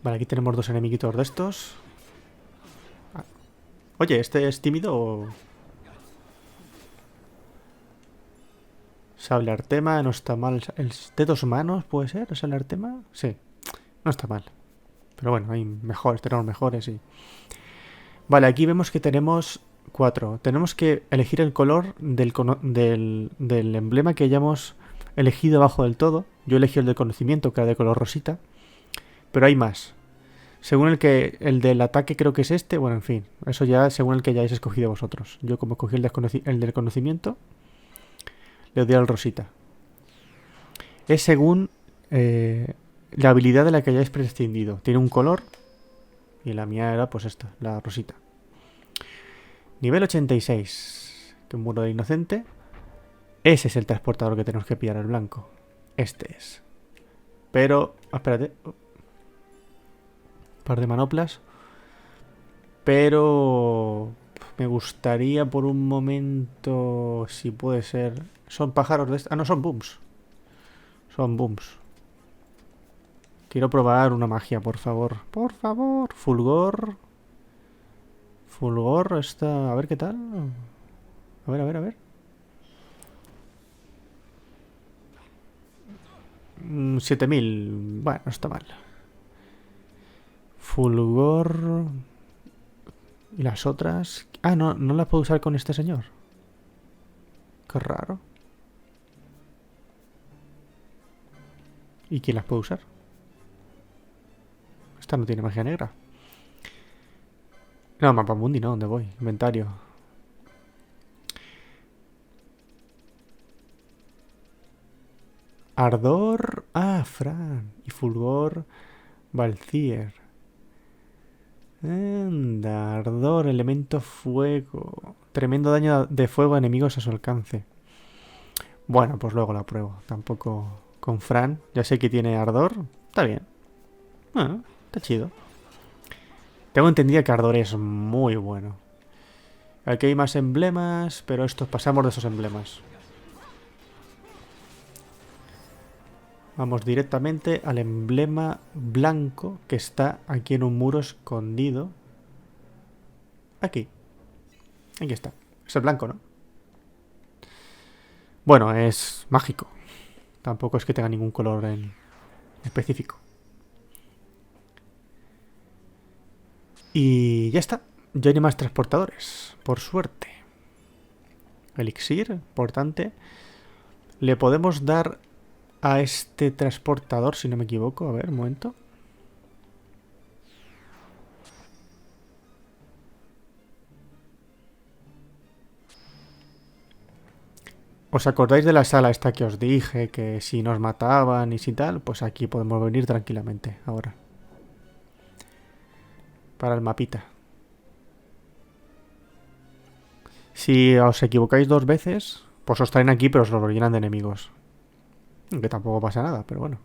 Vale, aquí tenemos dos enemiguitos de estos. Ah. Oye, ¿este es tímido o...? Sable Artema, no está mal. ¿El de dos manos puede ser? ¿Es el Artema? Sí, no está mal. Pero bueno, hay mejores, tenemos mejores y... Vale, aquí vemos que tenemos cuatro. Tenemos que elegir el color del emblema que hayamos elegido abajo del todo. Yo elegí el del conocimiento, que era de color rosita. Pero hay más. Según el del ataque creo que es este. Bueno, en fin. Eso ya según el que hayáis escogido vosotros. Yo como escogí el del conocimiento, le doy al rosita. Es según la habilidad de la que hayáis prescindido. Tiene un color. Y la mía era pues esta, la rosita. Nivel 86. Que un muro de inocente. Ese es el transportador que tenemos que pillar, el blanco. Este es. Pero... espérate. Un par de manoplas. Pero... me gustaría por un momento... si puede ser... ¿Son pájaros de este? Ah, no, son booms. Son booms. Quiero probar una magia, por favor. Por favor. Fulgor. Fulgor está... a ver qué tal. A ver, a ver, a ver. 7000. Bueno, no está mal. Fulgor. ¿Y las otras? Ah, no, no las puedo usar con este señor. Qué raro. ¿Y quién las puede usar? Esta no tiene magia negra. No, mapa mundi, no. ¿Dónde voy? Inventario. Ardor. Ah, Fran. Y Fulgor. Valcier. Anda, ardor, elemento fuego. Tremendo daño de fuego a enemigos a su alcance. Bueno, pues luego la pruebo. Tampoco con Fran. Ya sé que tiene ardor. Está bien. Bueno, está chido. Tengo entendido que ardor es muy bueno. Aquí hay más emblemas, pero estos pasamos de esos emblemas. Vamos directamente al emblema blanco que está aquí en un muro escondido. Aquí. Aquí está. Es el blanco, ¿no? Bueno, es mágico. Tampoco es que tenga ningún color en específico. Y ya está. Ya hay más transportadores. Por suerte. Elixir, importante. Le podemos dar a este transportador, si no me equivoco. A ver, un momento. ¿Os acordáis de la sala esta que os dije? Que si nos mataban y si tal, pues aquí podemos venir tranquilamente ahora. Para el mapita. Si os equivocáis dos veces, pues os traen aquí, pero os lo llenan de enemigos. Que tampoco pasa nada, pero bueno.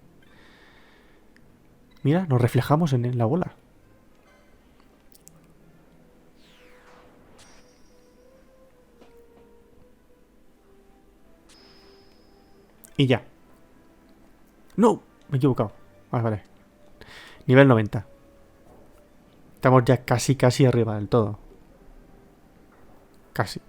Mira, nos reflejamos en la bola. Y ya. ¡No! Me he equivocado. Vale, vale. Nivel 90. Estamos ya casi, casi arriba del todo. Casi.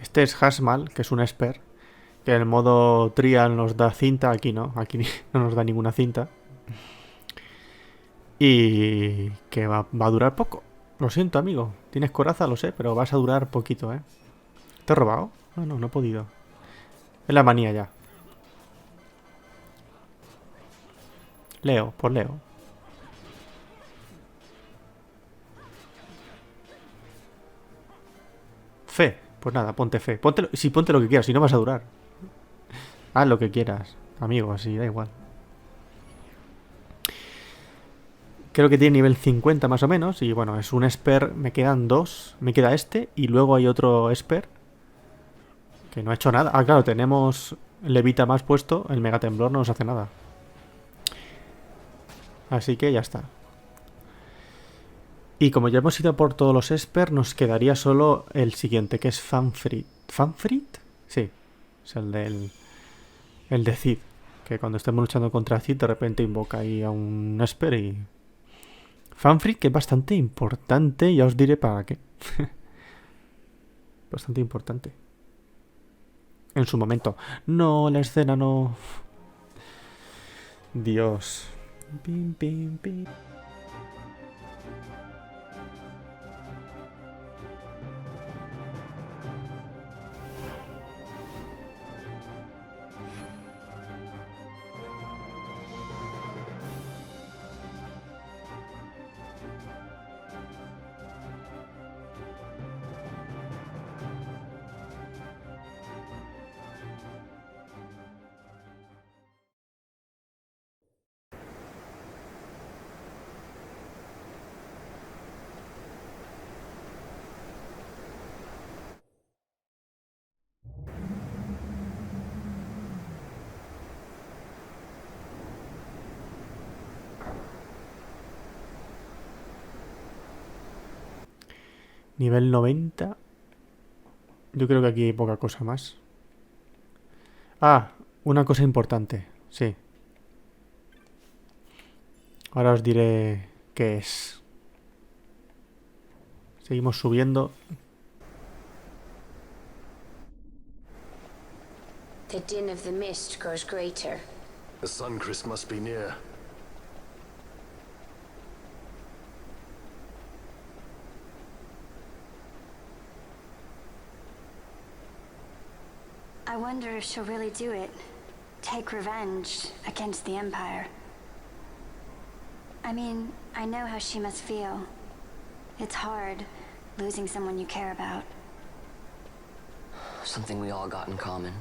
Este es Hasmal, que es un esper. Que en el modo trial nos da cinta. Aquí no. Aquí no nos da ninguna cinta. Y que va a durar poco. Lo siento, amigo. Tienes coraza, lo sé, pero vas a durar poquito, ¿eh? ¿Te he robado? No, no, no he podido. Es la manía ya. Leo, pues leo. Fe. Pues nada, ponte fe. Ponte, sí, ponte lo que quieras, si no vas a durar. Haz lo que quieras, amigo, así da igual. Creo que tiene nivel 50 más o menos. Y bueno, es un Esper. Me quedan dos. Me queda este. Y luego hay otro Esper. Que no ha hecho nada. Ah, claro, tenemos Levita más puesto. El Mega Temblor no nos hace nada. Así que ya está. Y como ya hemos ido por todos los Esper, nos quedaría solo el siguiente, que es Fanfrit. ¿Fanfrit? Sí. Es el del. El de Cid. Que cuando estemos luchando contra Cid, de repente invoca ahí a un Esper y. Fanfrit, que es bastante importante, ya os diré para qué. Bastante importante. En su momento. No, la escena no. Dios. Pim, pim, pim. Nivel 90. Yo creo que aquí hay poca cosa más. Ah, una cosa importante. Sí. Ahora os diré qué es. Seguimos subiendo. The din of the mist grows greater. The Suncrest must be near. I wonder if she'll really do it. Take revenge against the Empire. I mean, I know how she must feel. It's hard, losing someone you care about. Something we all got in common.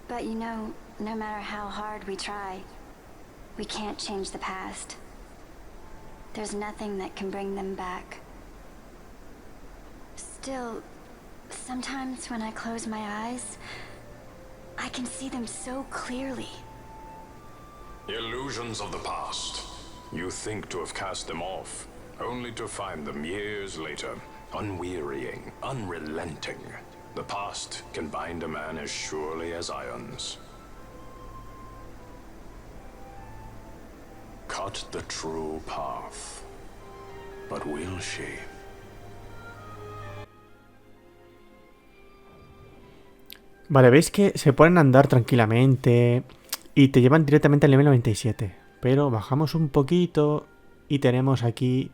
But you know, no matter how hard we try, we can't change the past. There's nothing that can bring them back. Still, sometimes when I close my eyes, I can see them so clearly. Illusions of the past. You think to have cast them off, only to find them years later, unwearying, unrelenting. The past can bind a man as surely as irons. Cut the true path. But will she? Vale, veis que se pueden andar tranquilamente y te llevan directamente al nivel 97. Pero bajamos un poquito y tenemos aquí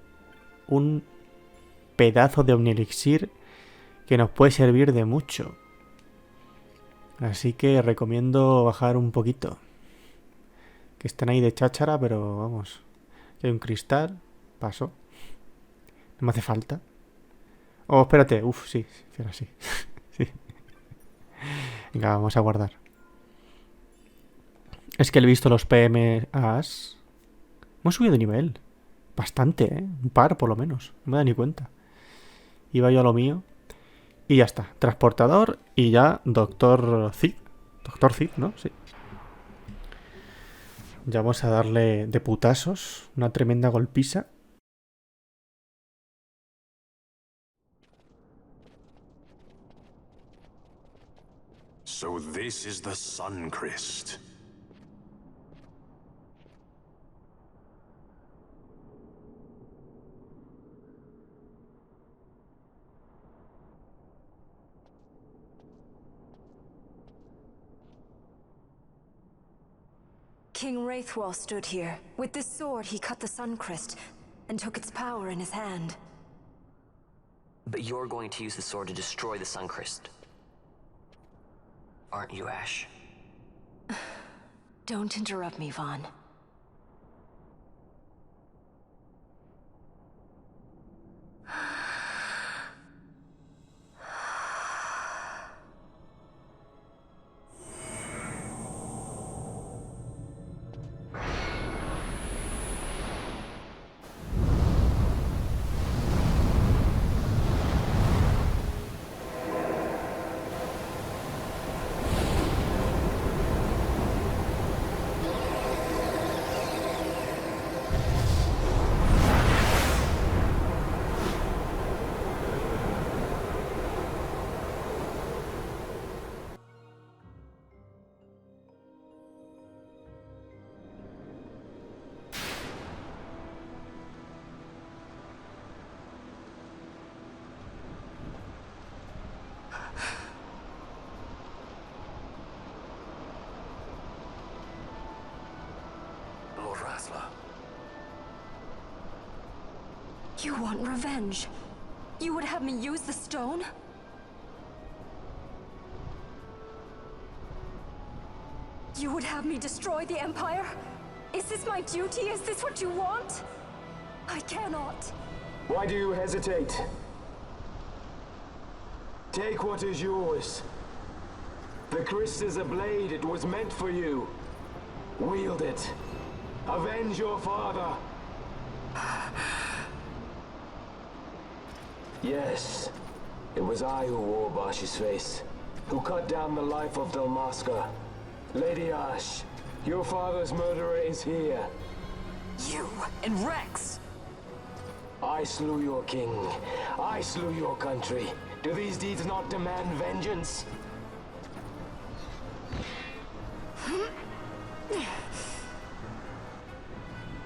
un pedazo de Omnielixir que nos puede servir de mucho. Así que recomiendo bajar un poquito. Que están ahí de cháchara, pero vamos. Que hay un cristal. Paso. No me hace falta. Oh, espérate. Uf, sí. Era así. Sí. Venga, vamos a guardar. Es que he visto los PMAs. Hemos subido de nivel. Bastante, ¿eh? Un par, por lo menos. No me da ni cuenta. Iba yo a lo mío. Y ya está. Transportador y ya Doctor Cid. Doctor Cid, ¿no? Sí. Ya vamos a darle de putazos. Una tremenda golpiza. So this is the Suncrest. King Wraithwall stood here. With this sword, he cut the Suncrest and took its power in his hand. But you're going to use the sword to destroy the Suncrest. Aren't you, Ash? Don't interrupt me, Vaughn. You want revenge? You would have me use the stone? You would have me destroy the Empire? Is this my duty? Is this what you want? I cannot. Why do you hesitate? Take what is yours. The Christ is a blade. It was meant for you. Wield it. Avenge your father. Yes, it was I who wore Bashi's face, who cut down the life of Dalmasca. Lady Ash, your father's murderer is here. You and Rex! I slew your king. I slew your country. Do these deeds not demand vengeance?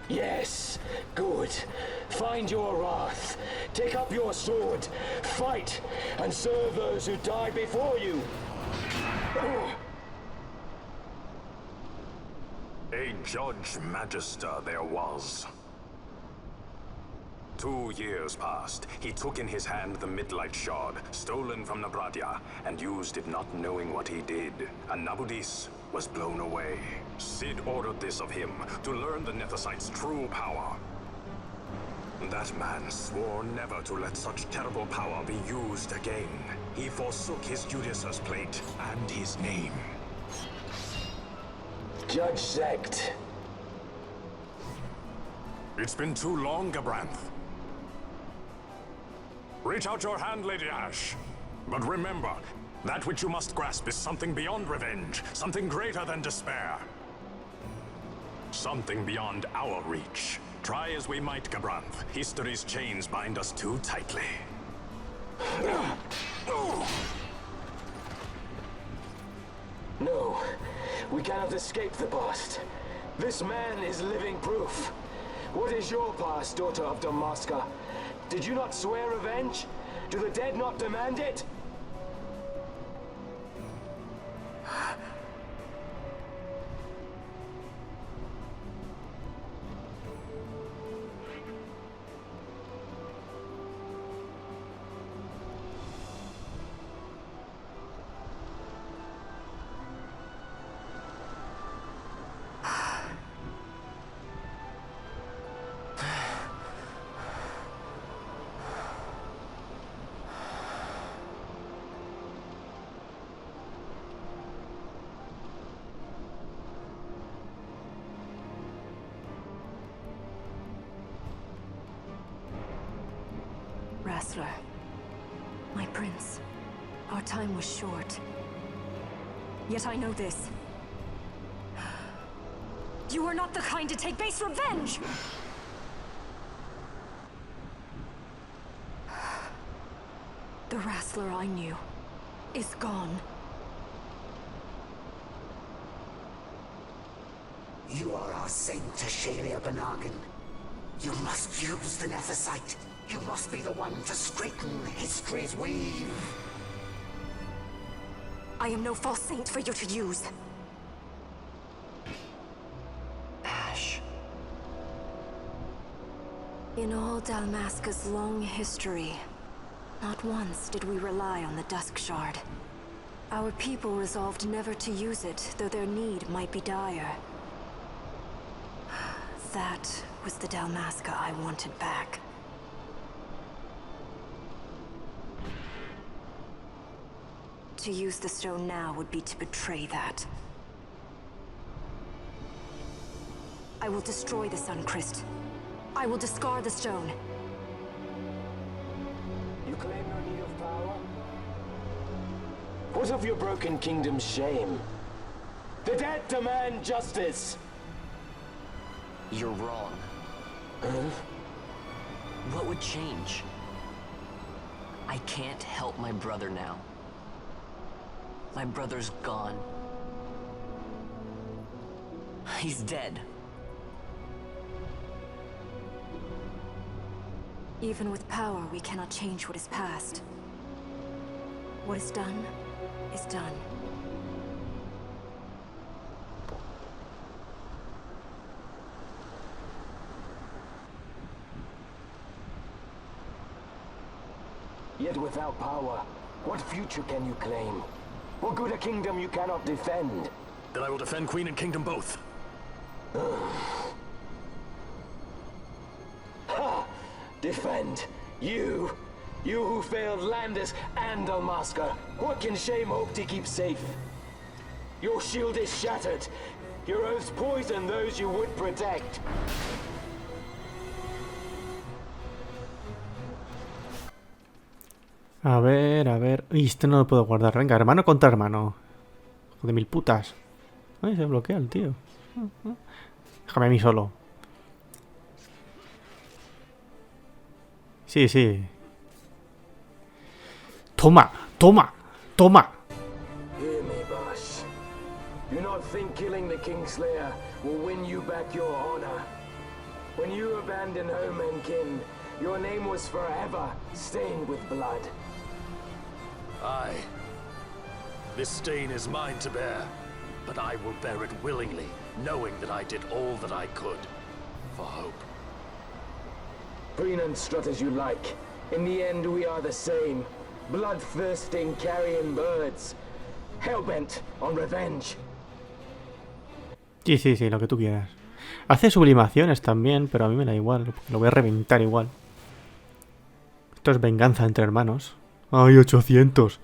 Yes, good. Find your wrath. Take up your sword. Fight, and serve those who died before you. A Judge Magister there was. 2 years passed. He took in his hand the Midlight Shard, stolen from Nabradia, and used it not knowing what he did. And Nabudis was blown away. Cid ordered this of him, to learn the Nethicite's true power. That man swore never to let such terrible power be used again. He forsook his Judicious plate and his name. Judge Zect. It's been too long, Gabranth. Reach out your hand, Lady Ash. But remember, that which you must grasp is something beyond revenge, something greater than despair. Something beyond our reach. Try as we might, Gabranth, history's chains bind us too tightly. No, we cannot escape the past. This man is living proof. What is your past, daughter of Dalmasca? Did you not swear revenge? Do the dead not demand it? Wrestler. My prince. Our time was short. Yet I know this. You are not the kind to take base revenge! The Wrestler I knew is gone. You are our saint, Tashalia Benagan. You must use the Nethicite. You must be the one to straighten history's weave. I am no false saint for you to use. Ash. In all Dalmasca's long history, Not once did we rely on the Dusk Shard. Our people resolved never to use it, though their need might be dire. That was the Dalmasca I wanted back. To use the stone now would be to betray that. I will destroy the Suncrest. I will discard the stone. You claim no need of power? What of your broken kingdom's shame? The dead demand justice! You're wrong. What would change? I can't help my brother now. My brother's gone. He's dead. Even with power, we cannot change what is past. What is done, is done. Yet without power, what future can you claim? What good a kingdom you cannot defend? Then I will defend Queen and Kingdom both. Ha! Defend? You? You who failed Landis and Dalmasca. What can shame hope to keep safe? Your shield is shattered. Your oaths poison those you would protect. A ver, a ver... Uy, este no lo puedo guardar. Venga, hermano contra hermano. Hijo de mil putas. Ay, se bloquea el tío. Déjame a mí solo. Sí, sí. Toma, toma, toma. Hear me, Bash. Do not think killing the Kingslayer will win you back your honor. When you abandoned home and kin, your name was forever stained with blood. Aye. This stain is mine to bear, but I will bear it willingly, knowing that I did all that I could for hope. Preen and strut as you like. In the end, we are the same. Bloodthirsting carrion birds. Hellbent on revenge. Sí, sí, sí, lo que tú quieras. Hace sublimaciones también, pero a mí me da igual. Porque lo voy a reventar igual. Esto es venganza entre hermanos. ¡Ay, 800!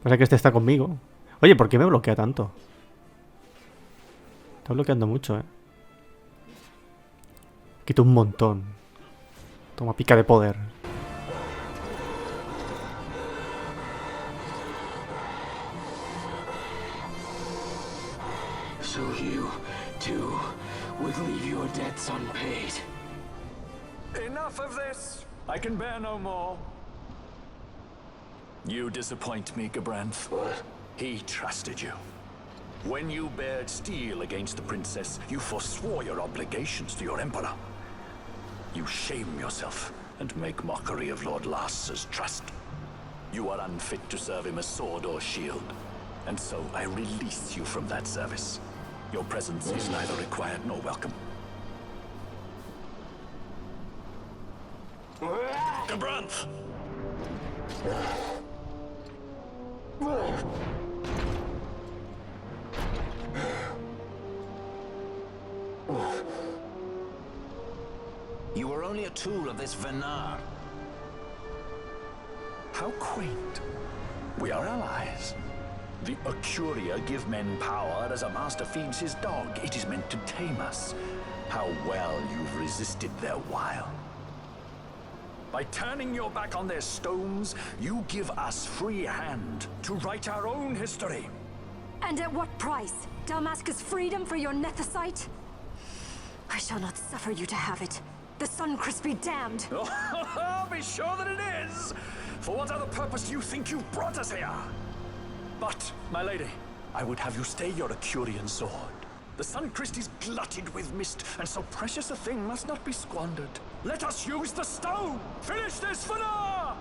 Pasa que este está conmigo. Oye, ¿por qué me bloquea tanto? Está bloqueando mucho, Quito un montón. Toma pica de poder. So you, too, would leave your debts unpaid. Enough of this! I can bear no more. You disappoint me, Gabranth. What? He trusted you. When you bared steel against the princess, you forswore your obligations to your emperor. You shame yourself and make mockery of Lord Lars's trust. You are unfit to serve him as sword or shield, and so I release you from that service. Your presence is neither required nor welcome. Gabranth! You were only a tool of this Venar. How quaint. We are allies. The Ocuria give men power as a master feeds his dog. It is meant to tame us. How well you've resisted their wile. By turning your back on their stones, you give us free hand to write our own history. And at what price? Dalmasca's freedom for your nethicite? I shall not suffer you to have it. The Suncrest be damned! Oh, be sure that it is! For what other purpose do you think you brought us here? But, my lady, I would have you stay your Acurian sword. The Suncrest is glutted with mist, and so precious a thing must not be squandered. Let us use the stone! Finish this for now!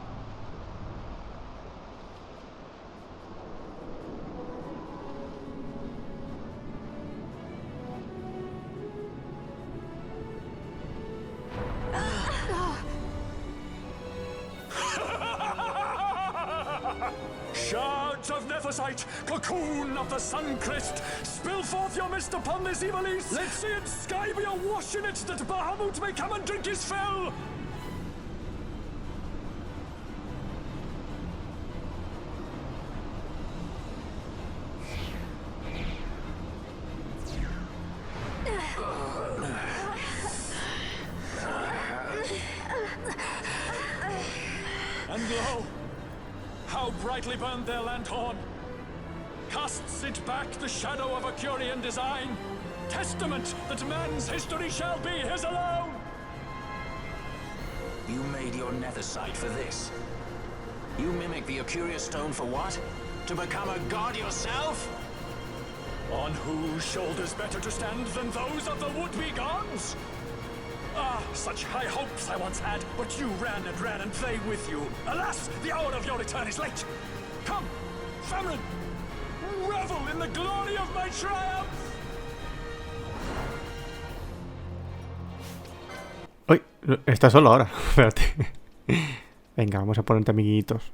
Shards of Nephesite, cocoon of the Suncrist, spill forth your mist upon this evil east. Let sea and sky be awash in it, that Bahamut may come and drink his fill. And lo, how brightly burned their lanthorn! Casts it back the shadow of a Curian design, testament that man's history shall be his alone! You made your Nephesite for this? You mimic the Acuria stone for what? To become a god yourself? On whose shoulders better to stand than those of the would-be gods? Ah, such high hopes I once had, but you ran, and they with you. Alas, the hour of your return is late. Come, family, revel in the glory of my triumph! Uy, está solo ahora. Espérate. Venga, vamos a ponerte amiguitos.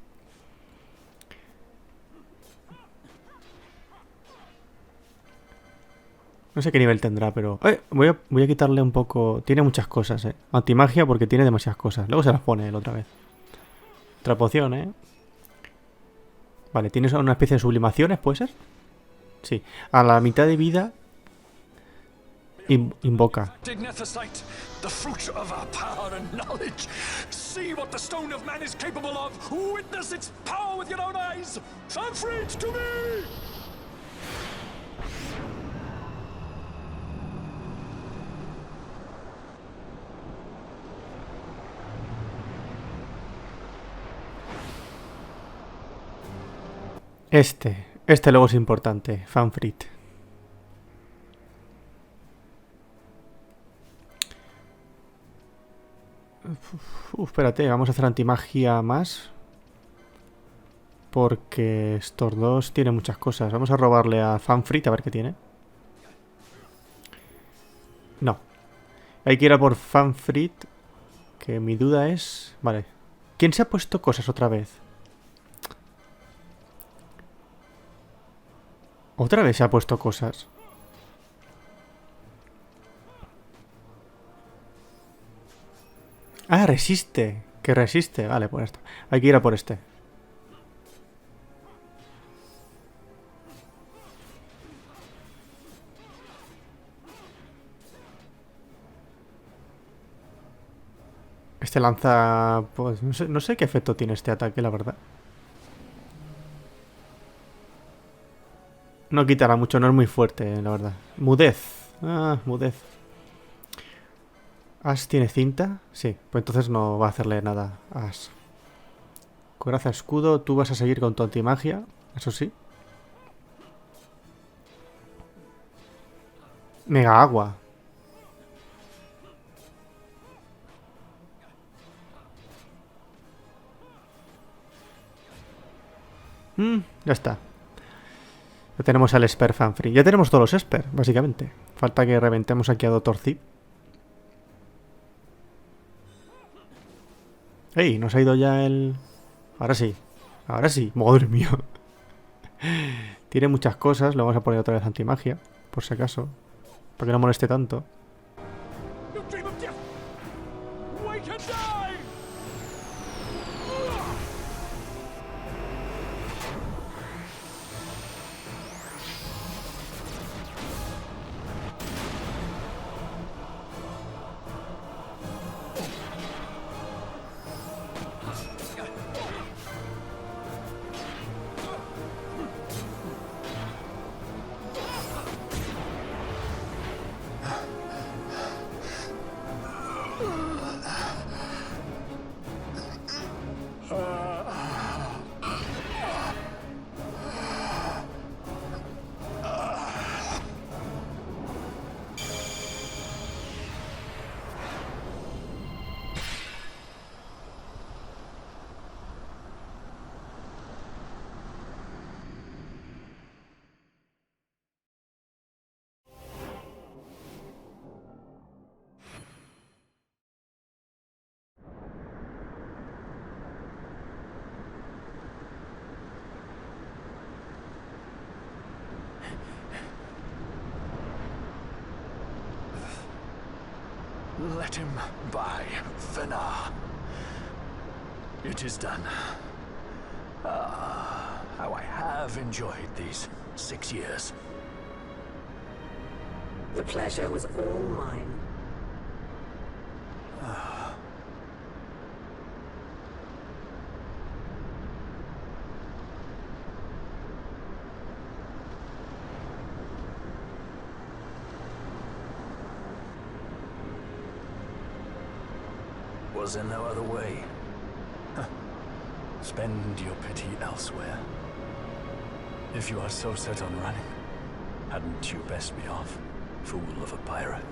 No sé qué nivel tendrá, pero... voy a quitarle un poco... Tiene muchas cosas, Antimagia porque tiene demasiadas cosas. Luego se las pone él otra vez. Otra poción, Vale, ¿tienes una especie de sublimaciones, puede ser? Sí. A la mitad de vida... invoca. The fruit of our power and knowledge. See what the stone of man is capable of. Witness its power with your own eyes. Fanfrit, to me! Este luego es importante, Fanfrit. Espérate, vamos a hacer antimagia más. Porque estos dos tienen muchas cosas. Vamos a robarle a Fanfrit a ver qué tiene. No. Hay que ir a por Fanfrit. Que mi duda es... Vale. ¿Quién se ha puesto cosas otra vez? Otra vez se ha puesto cosas. Ah, resiste. Que resiste. Vale, pues esto. Hay que ir a por este. Este lanza... Pues no sé qué efecto tiene este ataque, la verdad. No quitará mucho, no es muy fuerte, la verdad. Mudez. Ah, mudez. ¿Ash tiene cinta? Sí, pues entonces no va a hacerle nada a Ash. Coraza escudo, tú vas a seguir con tu antimagia, eso sí. Mega agua. Ya está. Ya tenemos al Esper Fanfrit. Ya tenemos todos los Esper, básicamente. Falta que reventemos aquí a Dr. Zip. ¡Ey! ¿Nos ha ido ya el...? Ahora sí. Ahora sí. ¡Madre mía! Tiene muchas cosas. Le vamos a poner otra vez antimagia. Por si acaso. Para que no moleste tanto. Let him by, Fenar. It is done. Ah, how I have enjoyed these 6 years. The pleasure was all mine. Was there no other way? Huh. Spend your pity elsewhere. If you are so set on running, hadn't you best be off, fool of a pirate?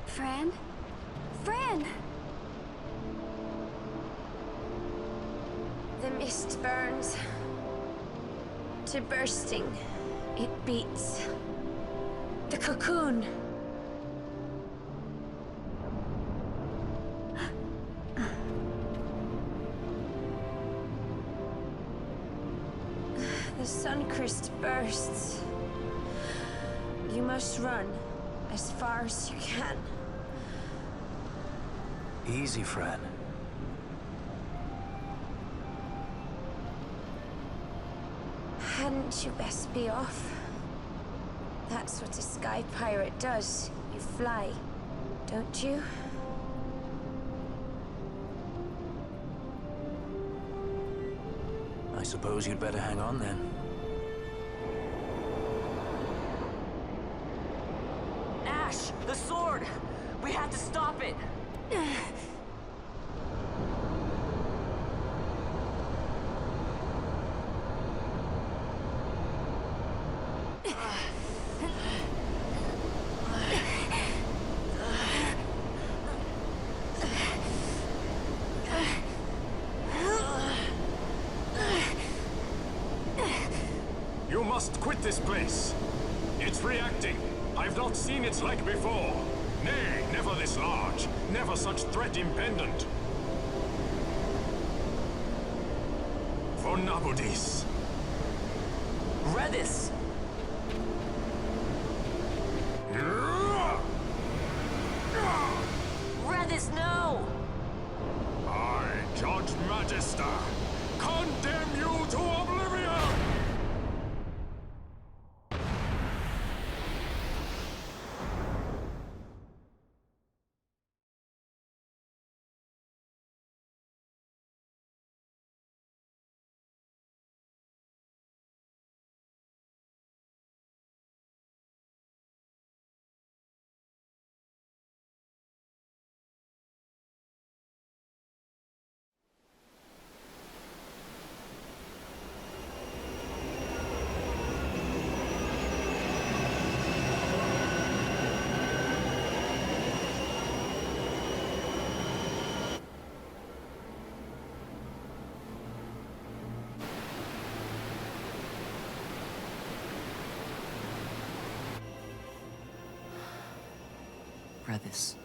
Fran? Fran! The mist burns to bursting. It beats. The cocoon. The Suncrist bursts. You must run as far as you can. Easy, Fran. Hadn't you best be off? That's what a sky pirate does. You fly, don't you? I suppose you'd better hang on then. Ash! The sword! We have to stop it! You must quit this place. It's reacting. I've not seen its like before. Nay, never this large. Never such threat impendent. For Nabudis. Redis! Redis, no! I, Judge Magister, condemn you to oblivion! Redis.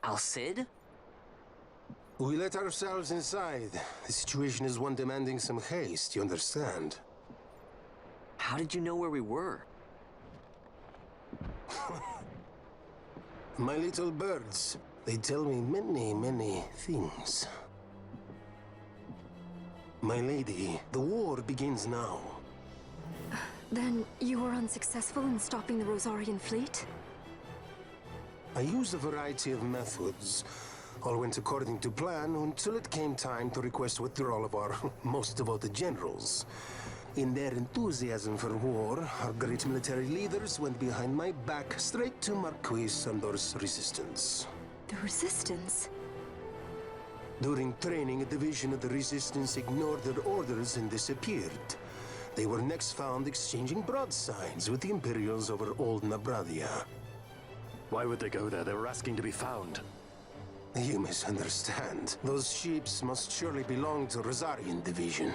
Al Cid? We let ourselves inside. The situation is one demanding some haste, you understand? How did you know where we were? My little birds. They tell me many, many things. My lady, the war begins now. Then you were unsuccessful in stopping the Rosarian fleet? I used a variety of methods. All went according to plan until it came time to request withdrawal of our most devoted generals. In their enthusiasm for war, our great military leaders went behind my back straight to Marquis Sandor's resistance. The Resistance? During training, a division of the Resistance ignored their orders and disappeared. They were next found exchanging broadsides with the Imperials over Old Nabradia. Why would they go there? They were asking to be found. You misunderstand. Those ships must surely belong to Rosarian Division.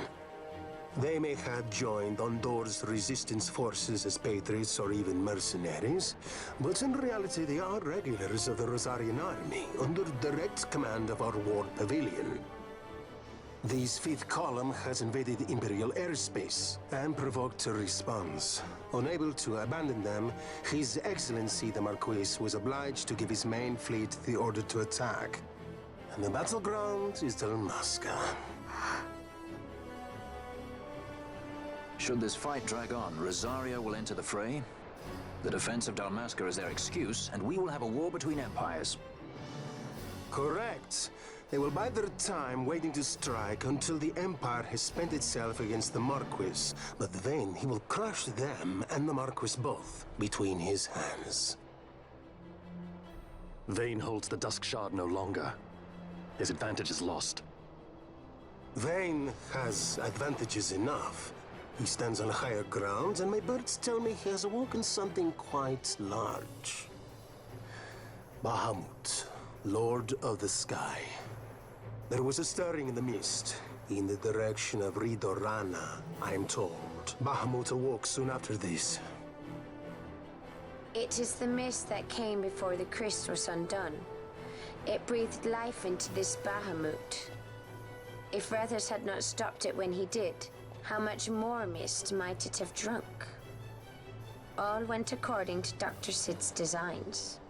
They may have joined Ondor's resistance forces as patriots or even mercenaries, but in reality they are regulars of the Rosarian army, under direct command of our war pavilion. This fifth column has invaded Imperial airspace and provoked a response. Unable to abandon them, His Excellency the Marquis was obliged to give his main fleet the order to attack. And the battleground is Dalmasca. Should this fight drag on, Rosaria will enter the fray. The defense of Dalmasca is their excuse, and we will have a war between empires. Correct. They will bide their time waiting to strike until the Empire has spent itself against the Marquis. But then he will crush them and the Marquis both between his hands. Vayne holds the Dusk Shard no longer. His advantage is lost. Vayne has advantages enough. He stands on higher ground, and my birds tell me he has awoken something quite large. Bahamut, Lord of the Sky. There was a stirring in the mist, in the direction of Ridorana, I am told. Bahamut awoke soon after this. It is the mist that came before the Christ was undone. It breathed life into this Bahamut. If Rethers had not stopped it when he did, how much more mist might it have drunk? All went according to Dr. Sid's designs.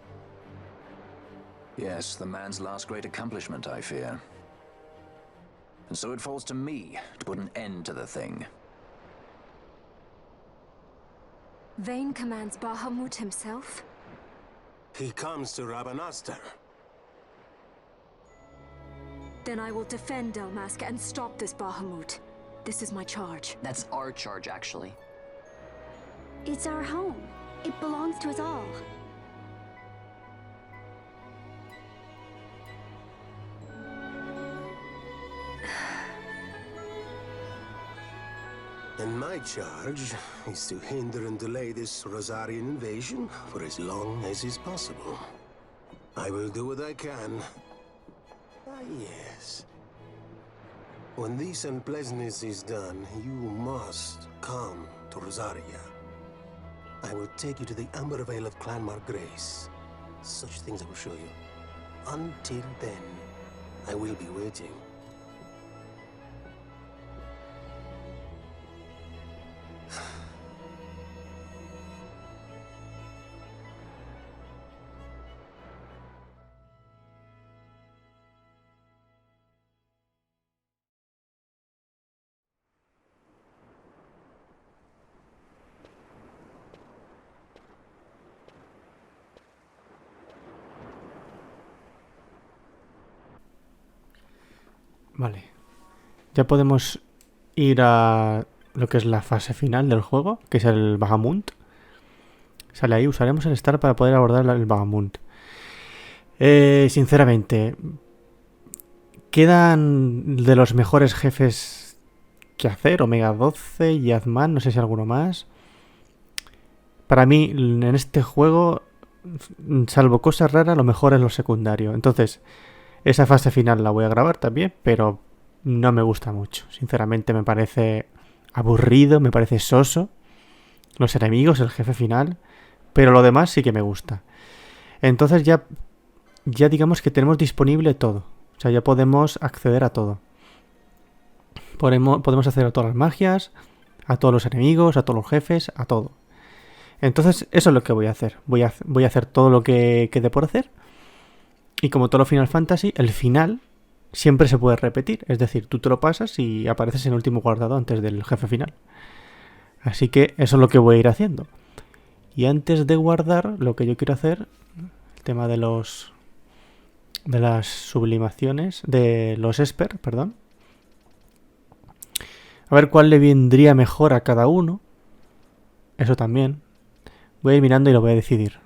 Yes, the man's last great accomplishment, I fear. And so it falls to me to put an end to the thing. Vayne commands Bahamut himself? He comes to Rabanastar. Then I will defend Dalmasca and stop this Bahamut. This is my charge. That's our charge, actually. It's our home. It belongs to us all. And my charge is to hinder and delay this Rosarian invasion for as long as is possible. I will do what I can. Ah, yes. When this unpleasantness is done, you must come to Rosaria. I will take you to the Amber Vale of Clanmar Grace. Such things I will show you. Until then, I will be waiting. Vale. Ya podemos ir a lo que es la fase final del juego, que es el Bahamut. Sale ahí, usaremos el Star para poder abordar el Bahamut. Sinceramente, quedan de los mejores jefes que hacer, Omega 12 y Hasmal, no sé si alguno más. Para mí, en este juego, salvo cosas raras, lo mejor es lo secundario. Entonces, esa fase final la voy a grabar también, pero no me gusta mucho. Sinceramente me parece aburrido, me parece soso. Los enemigos, el jefe final, pero lo demás sí que me gusta. Entonces ya digamos que tenemos disponible todo. O sea, ya podemos acceder a todo. Podemos acceder a todas las magias, a todos los enemigos, a todos los jefes, a todo. Entonces, eso es lo que voy a hacer. Voy a hacer todo lo que quede por hacer. Y como todo Final Fantasy, el final siempre se puede repetir. Es decir, tú te lo pasas y apareces en el último guardado antes del jefe final. Así que eso es lo que voy a ir haciendo. Y antes de guardar, lo que yo quiero hacer, el tema de las sublimaciones, de los Esper, perdón. A ver cuál le vendría mejor a cada uno. Eso también. Voy a ir mirando y lo voy a decidir.